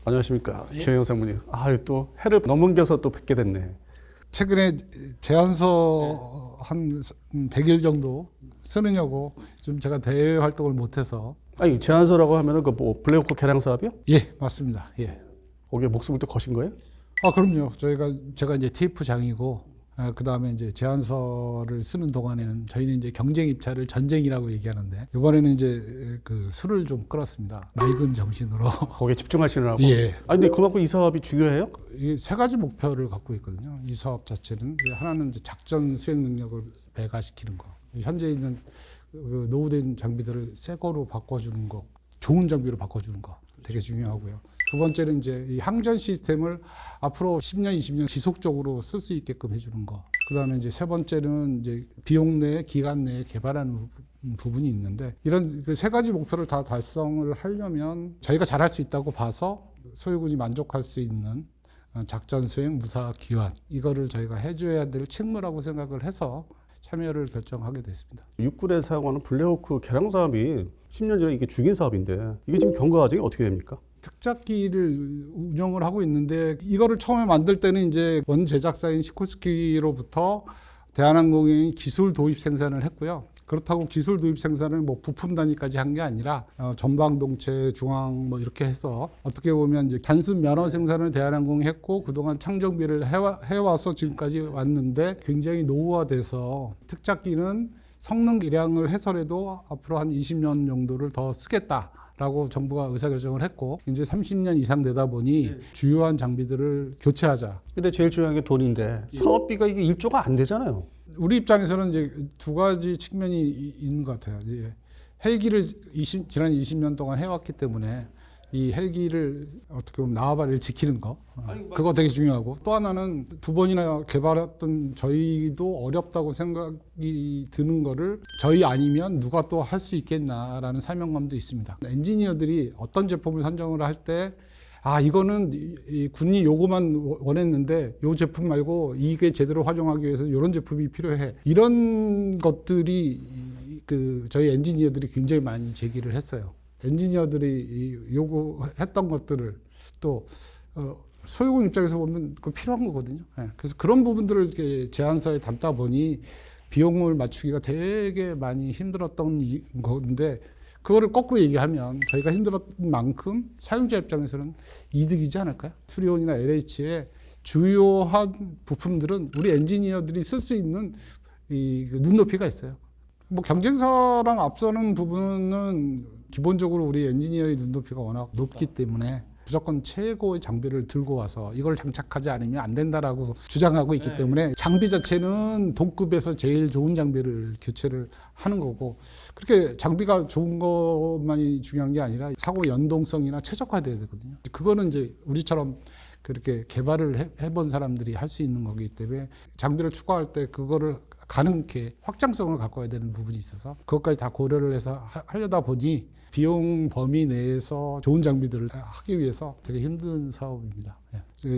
안녕하십니까. 예. 최영영 상무님. 또 해를 넘겨서 또 뵙게 됐네. 최근에 제안서 한 100일 정도 쓰느냐고 좀 제가 대외 활동을 못해서. 아니, 제안서라고 하면은 그 뭐 블랙호크 개량 사업이요? 예, 맞습니다. 예. 거기에 목숨을 또 거신 거예요? 그럼요. 제가 이제 TF장이고, 그 다음에 이제 제안서를 쓰는 동안에는 저희는 이제 경쟁 입찰을 전쟁이라고 얘기하는데, 이번에는 이제 그 술을 좀 끌었습니다. 맑은 정신으로. 거기에 집중하시느라고. 예. 근데 그만큼 이 사업이 중요해요? 이 세 가지 목표를 갖고 있거든요. 이 사업 자체는 하나는 이제 작전 수행 능력을 배가시키는 거. 현재 있는 그 노후된 장비들을 새 거로 바꿔주는 거, 좋은 장비로 바꿔주는 거 되게 중요하고요. 두 번째는 이제 이 항전 시스템을 앞으로 10년, 20년 지속적으로 쓸 수 있게끔 해주는 거. 그다음에 이제 세 번째는 이제 비용 내에 기간 내에 개발하는 부분이 있는데, 이런 그 세 가지 목표를 다 달성을 하려면 저희가 잘할 수 있다고 봐서 소유군이 만족할 수 있는 작전 수행 무사 기환, 이거를 저희가 해줘야 될 책무라고 생각을 해서 참여를 결정하게 됐습니다. 육군에 사용하는 블랙호크 개량 사업이 10년 전에 이게 중인 사업인데 이게 지금 경과 과정이 어떻게 됩니까? 특작기를 운영을 하고 있는데, 이거를 처음에 만들 때는 이제 원 제작사인 시코스키로부터 대한항공이 기술 도입 생산을 했고요. 그렇다고 기술 도입 생산을 뭐 부품 단위까지 한 게 아니라 전방동체, 중앙 뭐 이렇게 해서 어떻게 보면 이제 단순 면허 생산을 대한항공이 했고, 그동안 창정비를 해와서 지금까지 왔는데, 굉장히 노후화돼서 특작기는 성능 개량을 해서라도 앞으로 한 20년 정도를 더 쓰겠다라고 정부가 의사결정을 했고, 이제 30년 이상 되다 보니 주요한 장비들을 교체하자. 근데 제일 중요한 게 돈인데 사업비가 이게 1조가 안 되잖아요. 우리 입장에서는 이제 두 가지 측면이 있는 것 같아요. 헬기를 지난 20년 동안 해왔기 때문에 이 헬기를 어떻게 보면 나와바리를 지키는 거, 그거 되게 중요하고, 또 하나는 두 번이나 개발했던 저희도 어렵다고 생각이 드는 거를 저희 아니면 누가 또 할 수 있겠나라는 사명감도 있습니다. 엔지니어들이 어떤 제품을 선정을 할 때 이거는 이 군이 요거만 원했는데 요 제품 말고 이게 제대로 활용하기 위해서 이런 제품이 필요해. 이런 것들이 그 저희 엔지니어들이 굉장히 많이 제기를 했어요. 엔지니어들이 요구했던 것들을 또 소유군 입장에서 보면 그 필요한 거거든요. 그래서 그런 부분들을 이렇게 제안서에 담다 보니 비용을 맞추기가 되게 많이 힘들었던 건데, 그거를 거꾸로 얘기하면 저희가 힘들었던 만큼 사용자 입장에서는 이득이지 않을까요? 트리온이나 LH의 주요한 부품들은 우리 엔지니어들이 쓸 수 있는 이 눈높이가 있어요. 뭐 경쟁사랑 앞서는 부분은 기본적으로 우리 엔지니어의 눈높이가 워낙 높기 때문에 무조건 최고의 장비를 들고 와서 이걸 장착하지 않으면 안 된다라고 주장하고 있기 때문에, 장비 자체는 동급에서 제일 좋은 장비를 교체를 하는 거고, 그렇게 장비가 좋은 것만이 중요한 게 아니라 사고 연동성이나 최적화돼야 되거든요. 그거는 이제 우리처럼 그렇게 개발을 해본 사람들이 할 수 있는 거기 때문에 장비를 추가할 때 그거를 가능케 확장성을 갖고 와야 되는 부분이 있어서 그것까지 다 고려를 해서 하려다 보니 비용 범위 내에서 좋은 장비들을 하기 위해서 되게 힘든 사업입니다.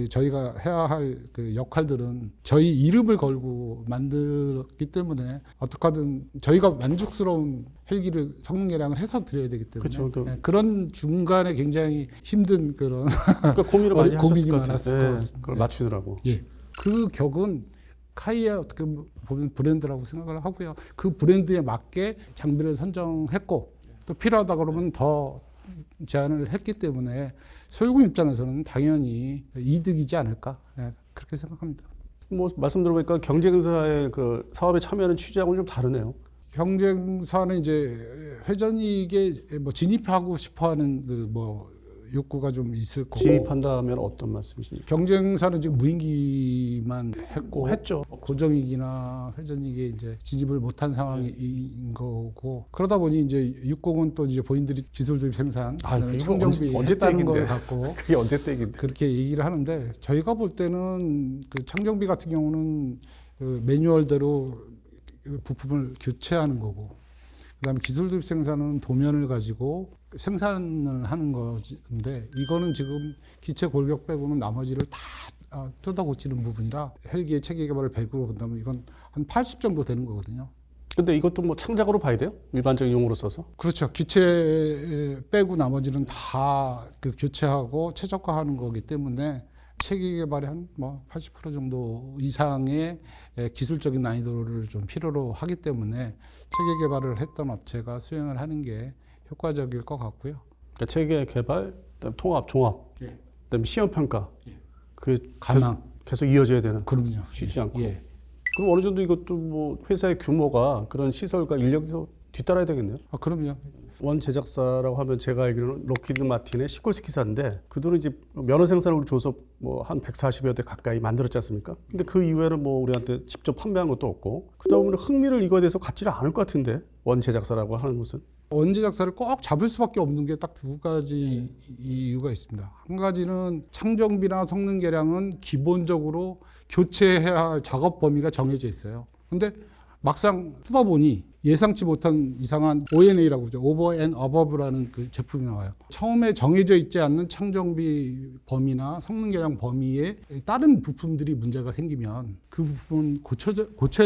저희가 해야 할 그 역할들은 저희 이름을 걸고 만들었기 때문에 어떻게 하든 저희가 만족스러운 헬기를 성능 개량을 해서 드려야 되기 때문에, 그렇죠. 그런 중간에 굉장히 힘든 그런 고민을 많이 하셨을 것 많았을 같아요. 것 같습니다. 그걸 맞추느라고. 예. 그 격은 카이의 어떻게 보면 브랜드라고 생각을 하고요. 그 브랜드에 맞게 장비를 선정했고, 또 필요하다 그러면 더 제안을 했기 때문에 소유군 입장에서는 당연히 이득이지 않을까, 그렇게 생각합니다. 뭐 말씀 들어보니까 경쟁사의 그 사업에 참여하는 취지하고는 좀 다르네요. 경쟁사는 이제 회전이익에 뭐 진입하고 싶어하는 그 뭐 욕구가 좀 있을 거고, 진입한다면 어떤 말씀이십니까? 경쟁사는 지금 무인기만 했고 했죠. 고정이익이나 회전이익에 이제 진입을 못한 상황인 거고, 그러다 보니 이제 육공은 또 이제 본인들이 기술 도입 생산, 그거 청정비 언제 했다는 걸 떼긴데. 갖고 그게 언제 떼긴데? 그렇게 얘기를 하는데, 저희가 볼 때는 그 창정비 같은 경우는 그 매뉴얼대로 부품을 교체하는 거고, 그다음에 기술 도입 생산은 도면을 가지고 생산을 하는 건데, 이거는 지금 기체 골격 빼고는 나머지를 다 뜯어 고치는 부분이라 헬기의 체계 개발을 100으로 본다면 이건 한 80 정도 되는 거거든요. 근데 이것도 뭐 창작으로 봐야 돼요? 일반적인 용어로 써서? 그렇죠. 기체 빼고 나머지는 다 그 교체하고 최적화하는 거기 때문에 체계 개발의 한 뭐 80% 정도 이상의 기술적인 난이도를 좀 필요로 하기 때문에 체계 개발을 했던 업체가 수행을 하는 게 효과적일 것 같고요. 그러니까 체계 개발, 그다음에 통합, 종합, 예. 그다음에 시험 평가. 예. 그 가망. 계속 이어져야 되는. 그럼요. 쉬지 않고. 예. 그럼 어느 정도 이것도 뭐 회사의 규모가 그런 시설과 인력도 뒤따라야 되겠네요. 아, 그럼요. 원 제작사라고 하면 제가 알기로는 록히드 마틴의 시콜스키사인데 그들은 이제 면허 생산을 줘서 뭐 한 140여 대 가까이 만들었지 않습니까? 근데 그 이외에는 뭐 우리한테 직접 판매한 것도 없고 그러다 보면 흥미를 이거에 대해서 갖지를 않을 것 같은데 원 제작사라고 하는 것은 원제 작사를 꼭 잡을 수밖에 없는 게 딱 두 가지 이유가 있습니다. 한 가지는 창정비나 성능 개량은 기본적으로 교체해야 할 작업 범위가 정해져 있어요. 근데 막상 쓰다 보니 예상치 못한 이상한 ONA라고 하죠. 오버 앤 어버브라는 그 제품이 나와요. 처음에 정해져 있지 않는 창정비 범위나 성능 개량 범위에 다른 부품들이 문제가 생기면 그 부분 고쳐야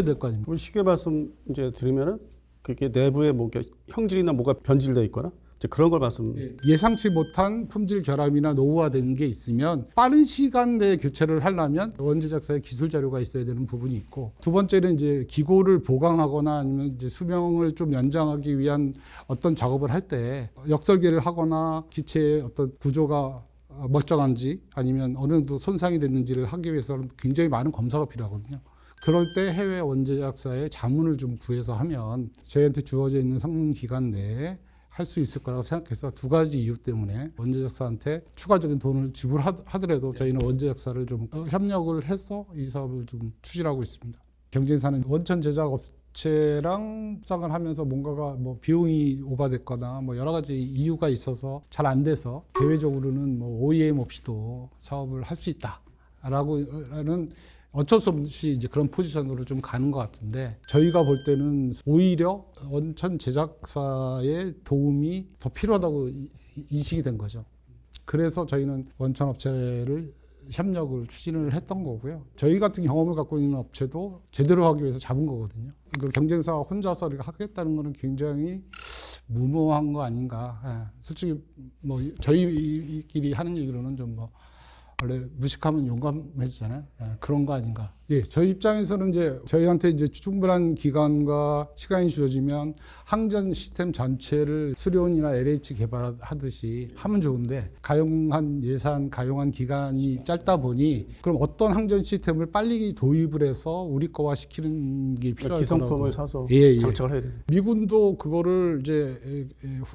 될 거 아닙니까? 그럼 쉽게 말씀 이제 드리면은 그게 내부에 뭐 형질이나 뭐가 변질돼 있거나 이제 그런 걸 말씀. 예상치 못한 품질 결함이나 노후화된 게 있으면 빠른 시간 내에 교체를 하려면 원제작사의 기술 자료가 있어야 되는 부분이 있고, 두 번째는 이제 기고를 보강하거나 아니면 이제 수명을 좀 연장하기 위한 어떤 작업을 할 때 역설계를 하거나 기체의 어떤 구조가 멀쩡한지 아니면 어느 정도 손상이 됐는지를 하기 위해서는 굉장히 많은 검사가 필요하거든요. 그럴 때 해외 원제작사의 자문을 좀 구해서 하면 저희한테 주어져 있는 성능 기간 내에 할 수 있을 거라고 생각해서 두 가지 이유 때문에 원제작사한테 추가적인 돈을 지불하더라도 저희는 원제작사를 좀 협력을 해서 이 사업을 좀 추진하고 있습니다. 경쟁사는 원천 제작 업체랑 협상을 하면서 뭔가가 뭐 비용이 오버됐거나 뭐 여러 가지 이유가 있어서 잘 안 돼서 대외적으로는 뭐 OEM 없이도 사업을 할 수 있다라고는 어쩔 수 없이 이제 그런 포지션으로 좀 가는 것 같은데, 저희가 볼 때는 오히려 원천 제작사의 도움이 더 필요하다고 인식이 된 거죠. 그래서 저희는 원천 업체를 협력을 추진을 했던 거고요. 저희 같은 경험을 갖고 있는 업체도 제대로 하기 위해서 잡은 거거든요. 그 경쟁사 혼자서 하겠다는 거는 굉장히 무모한 거 아닌가. 예. 솔직히 뭐 저희끼리 하는 얘기로는 좀 뭐 원래 무식하면 용감해지잖아요. 예, 그런 거 아닌가. 예, 저희 입장에서는 이제 저희한테 이제 충분한 기간과 시간이 주어지면 항전 시스템 전체를 수료원이나 LH 개발하듯이 하면 좋은데, 가용한 예산, 가용한 기간이 짧다 보니 그럼 어떤 항전 시스템을 빨리 도입을 해서 우리 거화 시키는 게 필요할 거라고. 기성품을 사서 예. 장착을 해야 돼요. 미군도 그거를 이제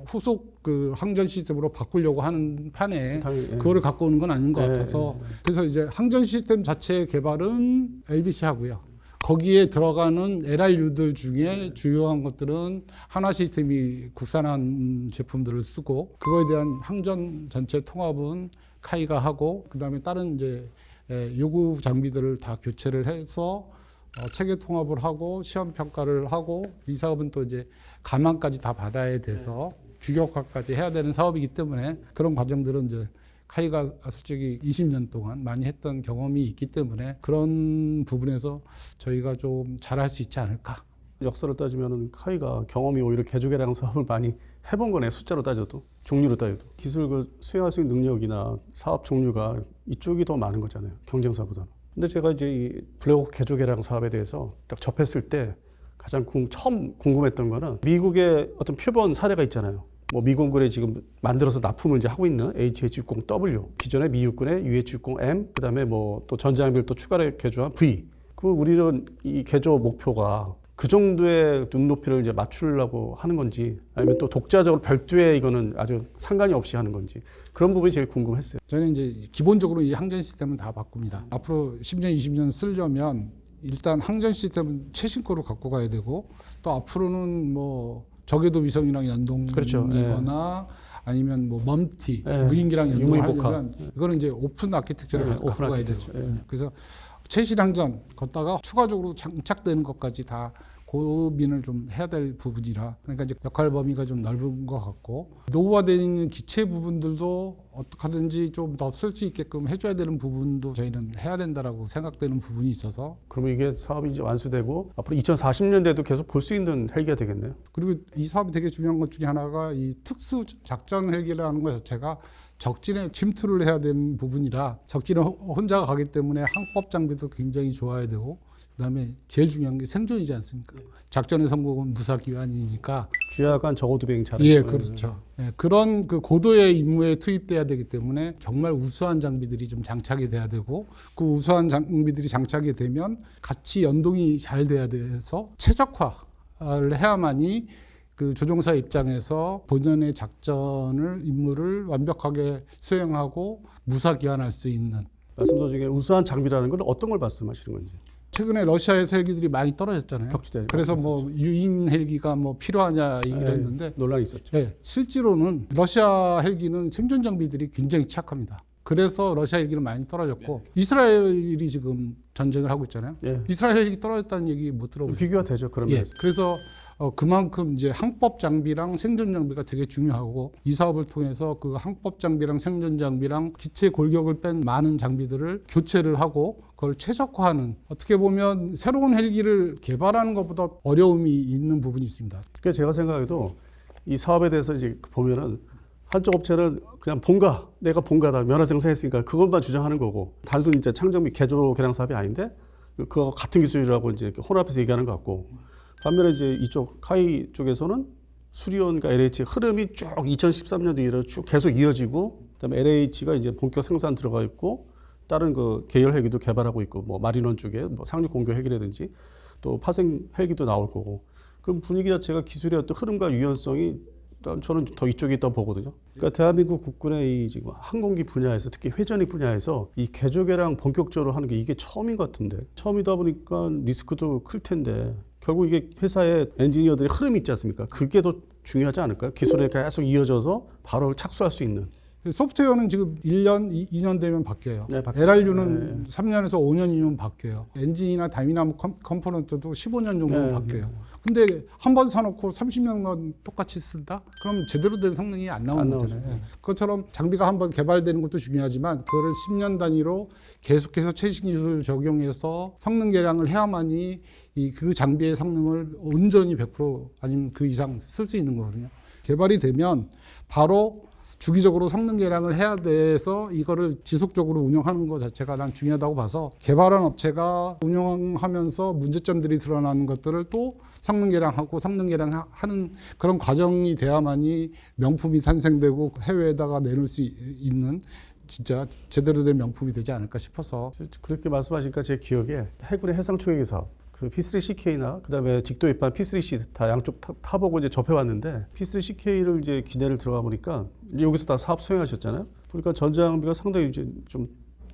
후속 그 항전 시스템으로 바꾸려고 하는 판에 당연히, 예. 그거를 갖고 오는 건 아닌 것 예, 같아서 그래서 이제 항전 시스템 자체의 개발은 LBC 하고요. 거기에 들어가는 LRU들 중에 주요한 것들은 하나 시스템이 국산한 제품들을 쓰고, 그거에 대한 항전 전체 통합은 카이가 하고, 그다음에 다른 이제 요구 장비들을 다 교체를 해서 체계 통합을 하고 시험 평가를 하고, 이 사업은 또 이제 가망까지 다 받아야 돼서 규격화까지 해야 되는 사업이기 때문에 그런 과정들은 이제 카이가 솔직히 20년 동안 많이 했던 경험이 있기 때문에 그런 부분에서 저희가 좀 잘할 수 있지 않을까. 역사를 따지면은 카이가 경험이 오히려 개조개량 사업을 많이 해본 거네. 숫자로 따져도, 종류로 따져도. 기술 그 수행할 수 있는 능력이나 사업 종류가 이쪽이 더 많은 거잖아요, 경쟁사보다는. 근데 제가 이제 이 블랙호크 개조개량 사업에 대해서 딱 접했을 때 가장 처음 궁금했던 거는 미국의 어떤 표본 사례가 있잖아요. 뭐 미공군에 지금 만들어서 납품을 이제 하고 있는 HH-60W, 기존의 미육군의 UH-60M, 그다음에 뭐 또 전장비를 또 추가로 개조한 V. 그 우리는 이 개조 목표가 그 정도의 눈높이를 이제 맞추려고 하는 건지, 아니면 또 독자적으로 별도의 이거는 아주 상관이 없이 하는 건지, 그런 부분이 제일 궁금했어요. 저희는 이제 기본적으로 이 항전 시스템은 다 바꿉니다. 앞으로 10년, 20년 쓰려면 일단 항전 시스템은 최신 거로 갖고 가야 되고, 또 앞으로는 뭐 저궤도 위성이랑 연동이거나 그렇죠. 아니면 뭐 멈티, 무인기랑 연동하려면 이거는 이제 오픈 아키텍처를 갖고 가야 되죠. 그래서 최신 항전 걷다가 추가적으로 장착되는 것까지 다 고민을 좀 해야 될 부분이라 그러니까 이제 역할 범위가 좀 넓은 것 같고 노후화되어 있는 기체 부분들도 어떻게 하든지 좀 더 쓸 수 있게끔 해줘야 되는 부분도 저희는 해야 된다라고 생각되는 부분이 있어서 그러면 이게 사업이 이제 완수되고 앞으로 2040년대도 계속 볼 수 있는 헬기가 되겠네요. 그리고 이 사업이 되게 중요한 것 중에 하나가 이 특수 작전 헬기라는 것 자체가 적진에 침투를 해야 되는 부분이라 적진에 혼자 가기 때문에 항법 장비도 굉장히 좋아야 되고 그다음에 제일 중요한 게 생존이지 않습니까? 작전의 성공은 무사기한이니까 귀하간 적어도 비행 잘해. 예, 그렇죠. 예, 그런 그 고도의 임무에 투입돼야 되기 때문에 정말 우수한 장비들이 좀 장착이 돼야 되고 그 우수한 장비들이 장착이 되면 같이 연동이 잘 돼야 돼서 최적화를 해야만이 그 조종사 입장에서 본연의 작전을 임무를 완벽하게 수행하고 무사기한할 수 있는 말씀 도중에 우수한 장비라는 건 어떤 걸 말씀하시는 건지. 최근에 러시아에서 헬기들이 많이 떨어졌잖아요. 격추대. 그래서 뭐 유인 헬기가 뭐 필요하냐 얘기를 했는데 논란이 있었죠. 네, 실제로는 러시아 헬기는 생존 장비들이 굉장히 취약합니다. 그래서 러시아 헬기는 많이 떨어졌고 이스라엘이 지금 전쟁을 하고 있잖아요. 예. 이스라엘 헬기 떨어졌다는 얘기 못 들어보셨어요? 비교가 되죠. 그런 예. 면에서. 그래서 그만큼 이제 항법 장비랑 생존 장비가 되게 중요하고 이 사업을 통해서 그 항법 장비랑 생존 장비랑 기체 골격을 뺀 많은 장비들을 교체를 하고 그걸 최적화하는 어떻게 보면 새로운 헬기를 개발하는 것보다 어려움이 있는 부분이 있습니다. 그러니까 제가 생각해도 이 사업에 대해서 이제 보면은 한쪽 업체는 그냥 본가, 내가 본가다, 면허 생산했으니까 그것만 주장하는 거고 단순 이제 창정비 개조 개량 사업이 아닌데 그거 같은 기술이라고 이제 혼합해서 얘기하는 것 같고 반면에 이제 이쪽 카이 쪽에서는 수리온과 LH 흐름이 쭉 2013년도 이후로 쭉 계속 이어지고 그다음에 LH가 이제 본격 생산 들어가 있고 다른 그 계열 헬기도 개발하고 있고 뭐 마린원 쪽에 뭐 상륙 공격 헬기라든지 또 파생 헬기도 나올 거고 그 분위기 자체가 기술의 어떤 흐름과 유연성이 저는 더 이쪽에 있다고 보거든요. 그러니까 대한민국 국군의 이 지금 항공기 분야에서 특히 회전익 분야에서 이 개조개량 본격적으로 하는 게 이게 처음인 것 같은데 처음이다 보니까 리스크도 클 텐데 결국 이게 회사의 엔지니어들의 흐름이 있지 않습니까? 그게 더 중요하지 않을까요? 기술에 계속 이어져서 바로 착수할 수 있는. 소프트웨어는 지금 1년, 2년 되면 바뀌어요. 네, 바뀌어요. LRU는 3년에서 5년이면 바뀌어요. 엔진이나 다이나믹 컴포넌트도 15년 정도면 네, 바뀌어요. 근데 한 번 사놓고 30년간 똑같이 쓴다? 그럼 제대로 된 성능이 안 나오는 거잖아요. 예. 그것처럼 장비가 한 번 개발되는 것도 중요하지만 그거를 10년 단위로 계속해서 최신 기술을 적용해서 성능 개량을 해야만이 그 장비의 성능을 온전히 100% 아니면 그 이상 쓸 수 있는 거거든요. 개발이 되면 바로 주기적으로 성능 개량을 해야 돼서 이거를 지속적으로 운영하는 것 자체가 난 중요하다고 봐서 개발한 업체가 운영하면서 문제점들이 드러나는 것들을 또 성능 개량하고 성능 개량하는 그런 과정이 돼야만이 명품이 탄생되고 해외에다가 내놓을 수 있는 진짜 제대로 된 명품이 되지 않을까 싶어서. 그렇게 말씀하시니까 제 기억에 해군의 해상 초계기 사업 그 P3CK나 그다음에 직도 입반 P3C 다 양쪽 타보고 이제 접해왔는데 P3CK를 이제 기내를 들어가 보니까 이제 여기서 다 사업 수행하셨잖아요. 보니까 전장비가 상당히 이제 좀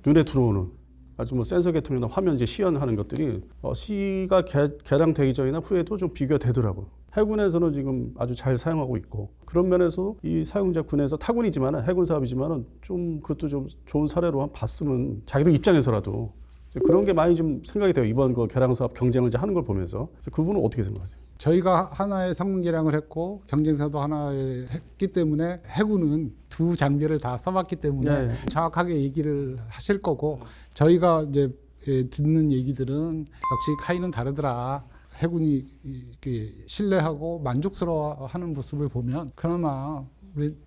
눈에 들어오는 아주 뭐 센서 계통이나 화면 이제 시연하는 것들이 C가 개량되기 전이나 후에도 좀 비교가 되더라고요. 해군에서는 지금 아주 잘 사용하고 있고 그런 면에서 이 사용자 군에서 타군이지만은 해군 사업이지만은 좀 그것도 좀 좋은 사례로 한 봤으면 자기들 입장에서라도 그런 게 많이 좀 생각이 돼요. 이번 그 개량 사업 경쟁을 이제 하는 걸 보면서 그래서 그 부분은 어떻게 생각하세요? 저희가 하나의 성능 개량을 했고 경쟁사도 하나에 했기 때문에 해군은 두 장비를 다 써봤기 때문에 네. 정확하게 얘기를 하실 거고 저희가 이제 듣는 얘기들은 역시 카이는 다르더라. 해군이 이렇게 신뢰하고 만족스러워하는 모습을 보면 그나마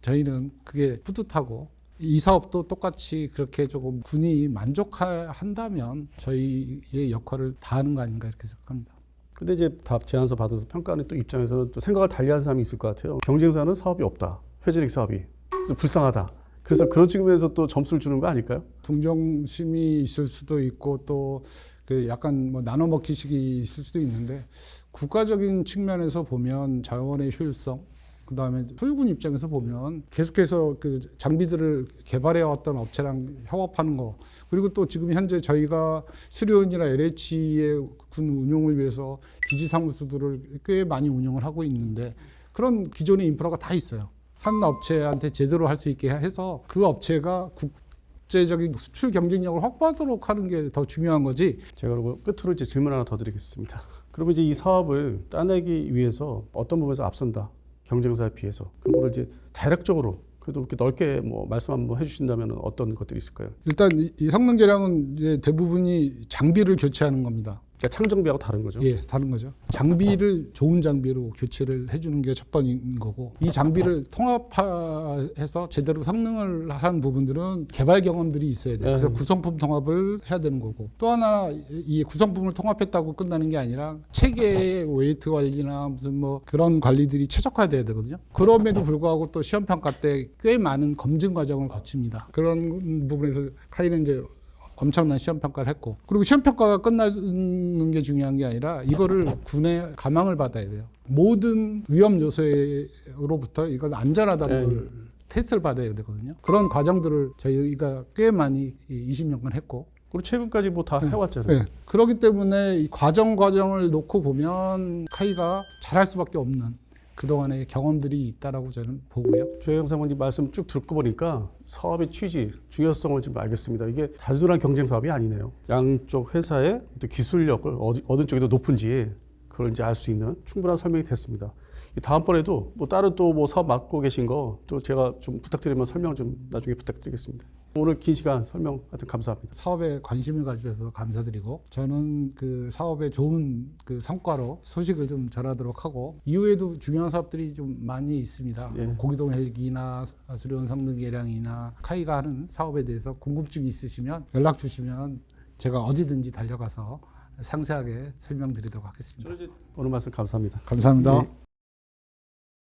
저희는 그게 뿌듯하고 이 사업도 똑같이 그렇게 조금 군이 만족한다면 저희의 역할을 다하는 거 아닌가 이렇게 생각합니다. 근데 이제 답 제안서 받아서 평가하는 또 입장에서는 또 생각을 달리하는 사람이 있을 것 같아요. 경쟁사는 사업이 없다. 회전익 사업이. 그래서 불쌍하다. 그래서 그런 측면에서 또 점수를 주는 거 아닐까요? 동정심이 있을 수도 있고 또 그 약간 뭐 나눠 먹기식이 있을 수도 있는데 국가적인 측면에서 보면 자원의 효율성 그다음에 소유군 입장에서 보면 계속해서 그 장비들을 개발해 왔던 업체랑 협업하는 거 그리고 또 지금 현재 저희가 수리온이나 LH의 군 운용을 위해서 기지 사무소들을 꽤 많이 운영을 하고 있는데 그런 기존의 인프라가 다 있어요. 한 업체한테 제대로 할 수 있게 해서 그 업체가 국제적인 수출 경쟁력을 확보하도록 하는 게 더 중요한 거지. 제가 그리고 끝으로 이제 질문 하나 더 드리겠습니다. 그러면 이제 이 사업을 따내기 위해서 어떤 부분에서 앞선다. 경쟁사에 비해서. 그거를 이제 대략적으로 그래도 이렇게 넓게 뭐 말씀 한번 해주신다면 어떤 것들이 있을까요? 일단 이 성능 개량은 이제 대부분이 장비를 교체하는 겁니다. 그러니까 창정비하고 다른 거죠. 예, 다른 거죠. 장비를 좋은 장비로 교체를 해주는 게 첫 번인 거고, 이 장비를 통합해서 제대로 성능을 한 부분들은 개발 경험들이 있어야 돼요. 그래서 구성품 통합을 해야 되는 거고, 또 하나 이 구성품을 통합했다고 끝나는 게 아니라 체계의 웨이트 관리나 무슨 뭐 그런 관리들이 최적화돼야 되거든요. 그럼에도 불구하고 또 시험 평가 때 꽤 많은 검증 과정을 거칩니다. 그런 부분에서 카이는 이제 엄청난 시험 평가를 했고, 그리고 시험 평가가 끝나는 게 중요한 게 아니라 이거를 군에 감항을 받아야 돼요. 모든 위험 요소로부터 이걸 안전하다는 걸 테스트를 받아야 되거든요. 그런 과정들을 저희가 꽤 많이 20년간 했고, 그리고 최근까지 뭐 다 해왔잖아요. 네. 그렇기 때문에 이 과정을 놓고 보면 카이가 잘할 수밖에 없는 그동안의 경험들이 있다라고 저는 보고요. 조혜영 사모님 말씀 쭉 듣고 보니까 사업의 취지, 중요성을 좀 알겠습니다. 이게 단순한 경쟁 사업이 아니네요. 양쪽 회사의 또 기술력을 어느 쪽이 더 높은지 그걸 이제 알 수 있는 충분한 설명이 됐습니다. 다음번에도 뭐 다른 또 뭐 사업 맡고 계신 거 또 제가 좀 부탁드리면 설명 좀 나중에 부탁드리겠습니다. 오늘 긴 시간 설명 하여튼 감사합니다. 사업에 관심을 가주셔서 감사드리고, 저는 그 사업의 좋은 그 성과로 소식을 좀 전하도록 하고, 이후에도 중요한 사업들이 좀 많이 있습니다. 예. 고기동 헬기나 수리원 성능 개량이나 카이가 하는 사업에 대해서 궁금증이 있으시면 연락 주시면 제가 어디든지 달려가서 상세하게 설명드리도록 하겠습니다. 오늘 말씀 감사합니다. 감사합니다. 예.